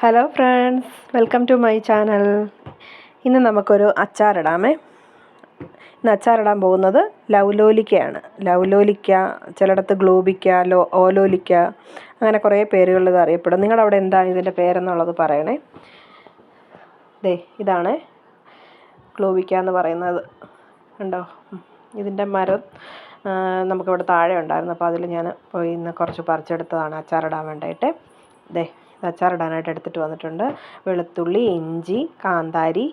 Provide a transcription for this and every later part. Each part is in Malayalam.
Hello friends, welcome to my channel. ഇന്ന് നമുക്കൊരു അച്ചാറിടാമേ. ഇന്ന് അച്ചാറിടാൻ പോകുന്നത് ലൗലോലിക്കയാണ്. ലൗലോലിക്ക, ചിലയിടത്ത് ഗ്ലോബിക്ക, ഓലോലിക്ക, അങ്ങനെ കുറേ പേരുകളിൽ ഇത് അറിയപ്പെടും. നിങ്ങളുടെ അവിടെ എന്താണ് ഇതിൻ്റെ പേരെന്നുള്ളത് പറയണേ. ഇതാണ് ഗ്ലോബിക്ക എന്ന് പറയുന്നത്. ഉണ്ടോ? ഇതിൻ്റെ മരം നമുക്കിവിടെ താഴെ ഉണ്ടായിരുന്നു. അപ്പോൾ അതിൽ ഞാൻ പോയി ഇന്ന് കുറച്ച് പറിച്ചെടുത്തതാണ് അച്ചാറിടാൻ വേണ്ടിയിട്ട്. ഇത് അച്ചാറിടാനായിട്ട് എടുത്തിട്ട് വന്നിട്ടുണ്ട്. വെളുത്തുള്ളി, ഇഞ്ചി, കാന്താരി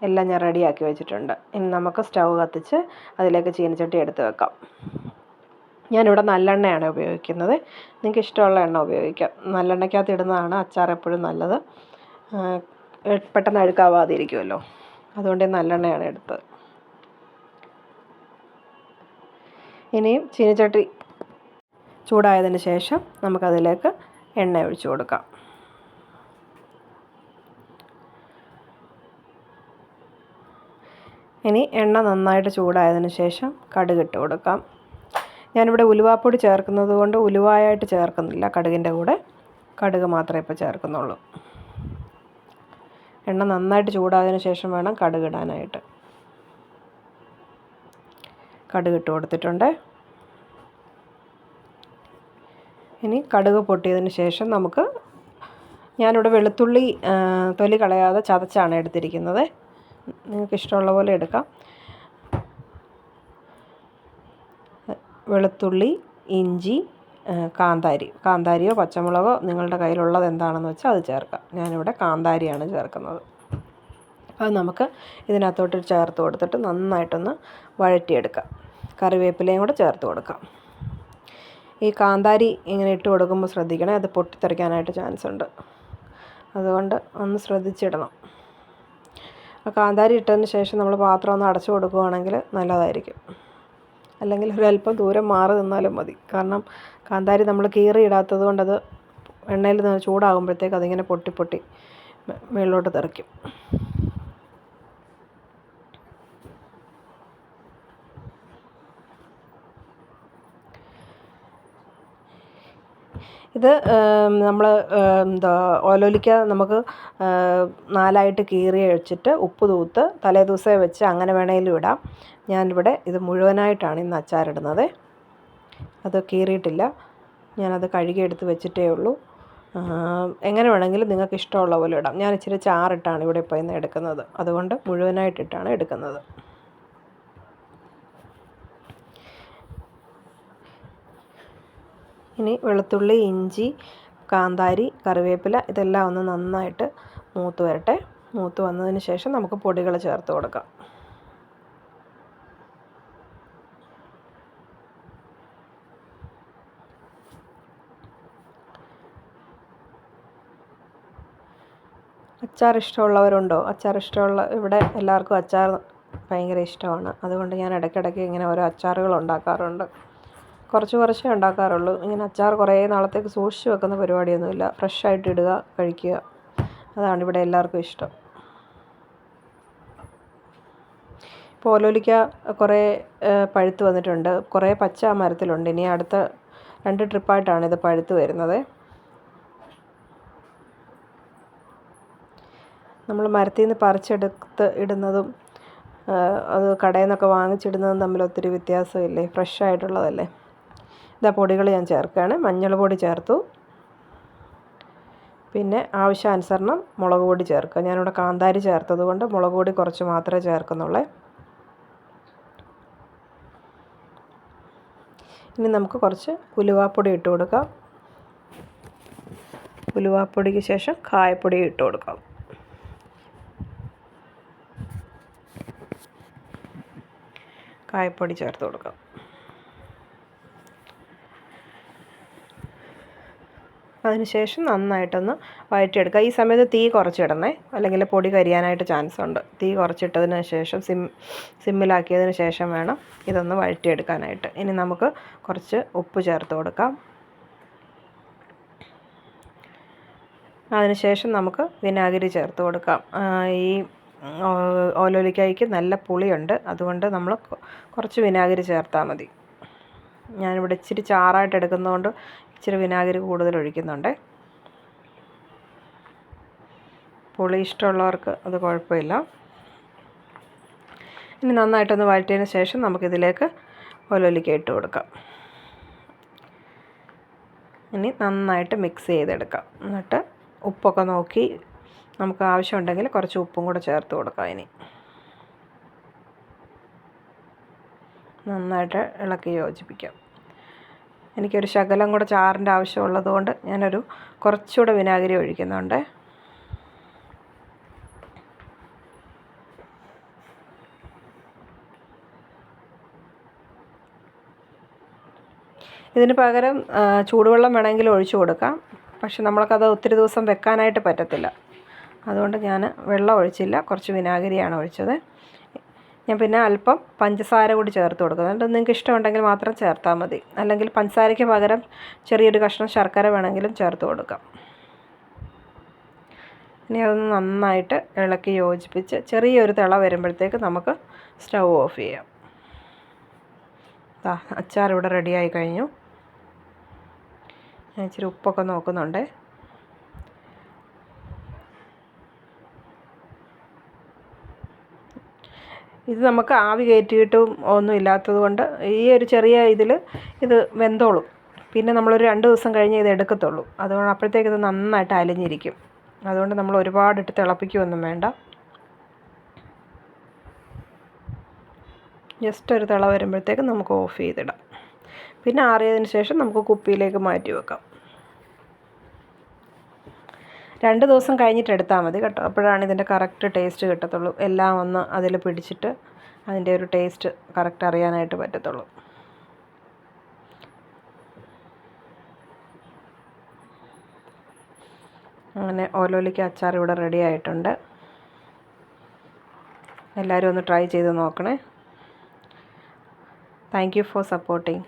എല്ലാം ഞാൻ റെഡിയാക്കി വെച്ചിട്ടുണ്ട്. ഇനി നമുക്ക് സ്റ്റൗ കത്തിച്ച് അതിലേക്ക് ചീനച്ചട്ടി എടുത്ത് വെക്കാം. ഞാനിവിടെ നല്ലെണ്ണയാണ് ഉപയോഗിക്കുന്നത്. നിങ്ങൾക്ക് ഇഷ്ടമുള്ള എണ്ണ ഉപയോഗിക്കാം. നല്ലെണ്ണയ്ക്കകത്ത് ഇടുന്നതാണ് അച്ചാർ എപ്പോഴും നല്ലത്. പെട്ടെന്ന് അഴുക്കാവാതിരിക്കുമല്ലോ, അതുകൊണ്ട് നല്ലെണ്ണയാണ് എടുത്തത്. ഇനിയും ചീനച്ചട്ടി ചൂടായതിന് ശേഷം നമുക്കതിലേക്ക് എണ്ണ ഒഴിച്ചു കൊടുക്കാം. ഇനി എണ്ണ നന്നായിട്ട് ചൂടായതിന് ശേഷം കടുക് ഇട്ട് കൊടുക്കാം. ഞാനിവിടെ ഉലുവാപ്പൊടി ചേർക്കുന്നത് കൊണ്ട് ഉലുവായായിട്ട് ചേർക്കുന്നില്ല. കടുകിൻ്റെ കൂടെ കടുക് മാത്രമേ ഇപ്പോൾ ചേർക്കുന്നുള്ളൂ. എണ്ണ നന്നായിട്ട് ചൂടായതിന് ശേഷം വേണം കടുക് ഇടാനായിട്ട്. കടുക് ഇട്ട് കൊടുത്തിട്ടുണ്ട്. ഇനി കടുക് പൊട്ടിയതിന് ശേഷം ഞാനിവിടെ വെളുത്തുള്ളി തൊലി കളയാതെ ചതച്ചാണ് എടുത്തിരിക്കുന്നത്. നിങ്ങൾക്ക് ഇഷ്ടമുള്ള പോലെ എടുക്കാം. വെളുത്തുള്ളി, ഇഞ്ചി, കാന്താരിയോ പച്ചമുളകോ നിങ്ങളുടെ കയ്യിലുള്ളത് എന്താണെന്ന് വെച്ചാൽ അത് ചേർക്കാം. ഞാനിവിടെ കാന്താരിയാണ് ചേർക്കുന്നത്. അത് നമുക്ക് ഇതിനകത്തോട്ട് ചേർത്ത് കൊടുത്തിട്ട് നന്നായിട്ടൊന്ന് വഴറ്റിയെടുക്കാം. കറിവേപ്പിലയും കൂടെ ചേർത്ത് കൊടുക്കാം. ഈ കാന്താരി ഇങ്ങനെ ഇട്ട് കൊടുക്കുമ്പോൾ ശ്രദ്ധിക്കണേ, അത് പൊട്ടിത്തെറിക്കാനായിട്ട് ചാൻസ് ഉണ്ട്. അതുകൊണ്ട് ഒന്ന് ശ്രദ്ധിച്ചിടണം. കാന്താരി ഇട്ടതിന് ശേഷം നമ്മൾ പാത്രം ഒന്ന് അടച്ചു കൊടുക്കുകയാണെങ്കിൽ നല്ലതായിരിക്കും. അല്ലെങ്കിൽ ഒരല്പം ദൂരം മാറി നിന്നാലും മതി. കാരണം കാന്താരി നമ്മൾ കീറി ഇടാത്തത് കൊണ്ടത് എണ്ണയിൽ ചൂടാകുമ്പോഴത്തേക്ക് അതിങ്ങനെ പൊട്ടി മേളിലോട്ട് തെറിക്കും. ഇത് നമ്മൾ ഓലോലിക്ക നമുക്ക് 4ആയിട്ട് കീറി വെച്ചിട്ട് ഉപ്പ് തൂത്ത് തലേദിവസമേ വെച്ച് അങ്ങനെ വേണമെങ്കിലും ഇടാം. ഞാനിവിടെ ഇത് മുഴുവനായിട്ടാണ് ഇന്ന് അച്ചാറിടുന്നത്. അത് കീറിയിട്ടില്ല. ഞാനത് കഴുകിയെടുത്ത് വെച്ചിട്ടേ ഉള്ളൂ. എങ്ങനെ വേണമെങ്കിലും നിങ്ങൾക്ക് ഇഷ്ടമുള്ള പോലെ ഇടാം. ഞാൻ ഇച്ചിരി ചാറിട്ടാണ് ഇവിടെ ഇപ്പോൾ ഇന്ന് എടുക്കുന്നത്. അതുകൊണ്ട് മുഴുവനായിട്ടിട്ടാണ് എടുക്കുന്നത്. ഇനി വെളുത്തുള്ളി, ഇഞ്ചി, കാന്താരി, കറിവേപ്പില ഇതെല്ലാം ഒന്ന് നന്നായിട്ട് മൂത്ത് വരട്ടെ. മൂത്ത് വന്നതിന് ശേഷം നമുക്ക് പൊടികൾ ചേർത്ത് കൊടുക്കാം. അച്ചാർ ഇഷ്ടമുള്ളവരുണ്ടോ? ഇവിടെ എല്ലാവർക്കും അച്ചാർ ഭയങ്കര ഇഷ്ടമാണ്. അതുകൊണ്ട് ഞാൻ ഇടയ്ക്കിടയ്ക്ക് ഇങ്ങനെ ഓരോ അച്ചാറുകൾ ഉണ്ടാക്കാറുണ്ട്. കുറച്ചേ ഉണ്ടാക്കാറുള്ളൂ. ഇങ്ങനെ അച്ചാർ കുറേ നാളത്തേക്ക് സൂക്ഷിച്ച് വെക്കുന്ന പരിപാടിയൊന്നുമില്ല. ഫ്രഷായിട്ട് ഇടുക, കഴിക്കുക, അതാണ് ഇവിടെ എല്ലാവർക്കും ഇഷ്ടം. ഇപ്പോൾ ഓലോലിക്ക കുറേ പഴുത്ത് വന്നിട്ടുണ്ട്. കുറേ പച്ച മരത്തിലുണ്ട്. ഇനി അടുത്ത 2 ട്രിപ്പായിട്ടാണ് ഇത് പഴുത്ത് വരുന്നത്. നമ്മൾ മരത്തിൽ നിന്ന് പറിച്ചെടുത്ത് ഇടുന്നതും അത് കടയിൽ നിന്നൊക്കെ വാങ്ങിച്ചിടുന്നതും തമ്മിൽ ഒത്തിരി വ്യത്യാസമില്ലേ? ഫ്രഷായിട്ടുള്ളതല്ലേ. പൊടികൾ ഞാൻ ചേർക്കുകയാണ്. മഞ്ഞൾ പൊടി ചേർത്തു. പിന്നെ ആവശ്യാനുസരണം മുളക് പൊടി ചേർക്കുക. ഞാനിവിടെ കാന്താരി ചേർത്തത് കൊണ്ട് മുളക് പൊടി കുറച്ച് മാത്രമേ ചേർക്കുന്നുള്ളൂ. ഇനി നമുക്ക് കുറച്ച് ഉലുവാപ്പൊടി ഇട്ട് കൊടുക്കാം. ഉലുവാപ്പൊടിക്ക് ശേഷം കായപ്പൊടി ഇട്ട് കൊടുക്കാം. കായപ്പൊടി ചേർത്ത് കൊടുക്കാം. അതിനുശേഷം നന്നായിട്ടൊന്ന് വഴറ്റിയെടുക്കുക. ഈ സമയത്ത് തീ കുറച്ചിടണേ, അല്ലെങ്കിൽ പൊടി കരിയാനായിട്ട് ചാൻസ് ഉണ്ട്. തീ കുറച്ചിട്ടതിന് ശേഷം സിമ്മിലാക്കിയതിന് ശേഷം വേണം ഇതൊന്ന് വഴറ്റിയെടുക്കാനായിട്ട്. ഇനി നമുക്ക് കുറച്ച് ഉപ്പ് ചേർത്ത് കൊടുക്കാം. അതിനുശേഷം നമുക്ക് വിനാഗിരി ചേർത്ത് കൊടുക്കാം. ഈ ഓലോലിക്കായ്ക്ക് നല്ല പുളിയുണ്ട്. അതുകൊണ്ട് നമ്മൾ കുറച്ച് വിനാഗിരി ചേർത്താൽ മതി. ഞാനിവിടെ ഇച്ചിരി ചാറായിട്ട് എടുക്കുന്നതുകൊണ്ട് ഇച്ചിരി വിനാഗിരി കൂടുതൽ ഒഴിക്കുന്നുണ്ട്. പുളി ഇഷ്ടമുള്ളവർക്ക് അത് കുഴപ്പമില്ല. ഇനി നന്നായിട്ടൊന്ന് വഴറ്റിയതിന് ശേഷം നമുക്കിതിലേക്ക് ഓലോലിക്ക ഇട്ട് കൊടുക്കാം. ഇനി നന്നായിട്ട് മിക്സ് ചെയ്തെടുക്കാം. എന്നിട്ട് ഉപ്പൊക്കെ നോക്കി നമുക്ക് ആവശ്യമുണ്ടെങ്കിൽ കുറച്ച് ഉപ്പും കൂടെ ചേർത്ത് കൊടുക്കാം. ഇനി നന്നായിട്ട് ഇളക്കി യോജിപ്പിക്കാം. എനിക്കൊരു ശകലം കൂടെ ചാറിൻ്റെ ആവശ്യമുള്ളത് കൊണ്ട് ഞാനൊരു കുറച്ചുകൂടെ വിനാഗിരി ഒഴിക്കുന്നുണ്ട്. ഇതിന് പകരം ചൂടുവെള്ളം വേണമെങ്കിൽ ഒഴിച്ചു കൊടുക്കാം. പക്ഷെ നമ്മൾക്കത് ഒത്തിരി ദിവസം വെക്കാനായിട്ട് പറ്റത്തില്ല. അതുകൊണ്ട് ഞാൻ വെള്ളം ഒഴിച്ചില്ല, കുറച്ച് വിനാഗിരിയാണ് ഒഴിച്ചത്. ഞാൻ പിന്നെ അല്പം പഞ്ചസാര കൂടി ചേർത്ത് കൊടുക്കുന്നുണ്ട്. നിങ്ങൾക്ക് ഇഷ്ടമുണ്ടെങ്കിൽ മാത്രം ചേർത്താൽ മതി. അല്ലെങ്കിൽ പഞ്ചസാരയ്ക്ക് പകരം ചെറിയൊരു കഷ്ണം ശർക്കര വേണമെങ്കിലും ചേർത്ത് കൊടുക്കാം. ഇനി അതൊന്ന് നന്നായിട്ട് ഇളക്കി യോജിപ്പിച്ച് ചെറിയൊരു തിള വരുമ്പോഴത്തേക്ക് നമുക്ക് സ്റ്റൗ ഓഫ് ചെയ്യാം. അച്ചാർ ഇവിടെ റെഡിയായി കഴിഞ്ഞു. ഞാൻ ഇച്ചിരി ഉപ്പൊക്കെ നോക്കുന്നുണ്ട്. ഇത് നമുക്ക് ആവി കയറ്റിയിട്ടും ഒന്നും ഇല്ലാത്തത് കൊണ്ട് ഈ ഒരു ചെറിയ ഇത് വെന്തോളും. പിന്നെ നമ്മളൊരു 2 ദിവസം കഴിഞ്ഞ് ഇത് എടുക്കത്തുള്ളൂ. അതുകൊണ്ട് അപ്പോഴത്തേക്ക് ഇത് നന്നായിട്ട് അലിഞ്ഞിരിക്കും. അതുകൊണ്ട് നമ്മൾ ഒരുപാടിട്ട് തിളപ്പിക്കുകയൊന്നും വേണ്ട. ജസ്റ്റ് ഒരു തിള വരുമ്പോഴത്തേക്ക് നമുക്ക് ഓഫ് ചെയ്തിടാം. പിന്നെ ആറിയതിന് ശേഷം നമുക്ക് കുപ്പിയിലേക്ക് മാറ്റി വെക്കാം. 2 ദിവസം കഴിഞ്ഞിട്ട് എടുത്താൽ മതി കേട്ടോ. അപ്പോഴാണ് ഇതിൻ്റെ കറക്റ്റ് ടേസ്റ്റ് കിട്ടത്തുള്ളൂ. എല്ലാം ഒന്ന് അതിൽ പിടിച്ചിട്ട് അതിൻ്റെ ഒരു ടേസ്റ്റ് കറക്റ്റ് അറിയാനായിട്ട് പറ്റത്തുള്ളൂ. അങ്ങനെ ഓലോലിക്ക അച്ചാർ ഇവിടെ റെഡി ആയിട്ടുണ്ട്. എല്ലാവരും ഒന്ന് ട്രൈ ചെയ്ത് നോക്കണേ. Thank you for supporting.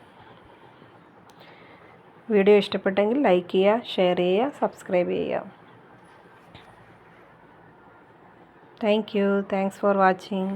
Video ഇഷ്ടപ്പെട്ടെങ്കിൽ ലൈക്ക് ചെയ്യുക, ഷെയർ ചെയ്യുക, സബ്സ്ക്രൈബ് ചെയ്യുക. Thank you. Thanks for watching.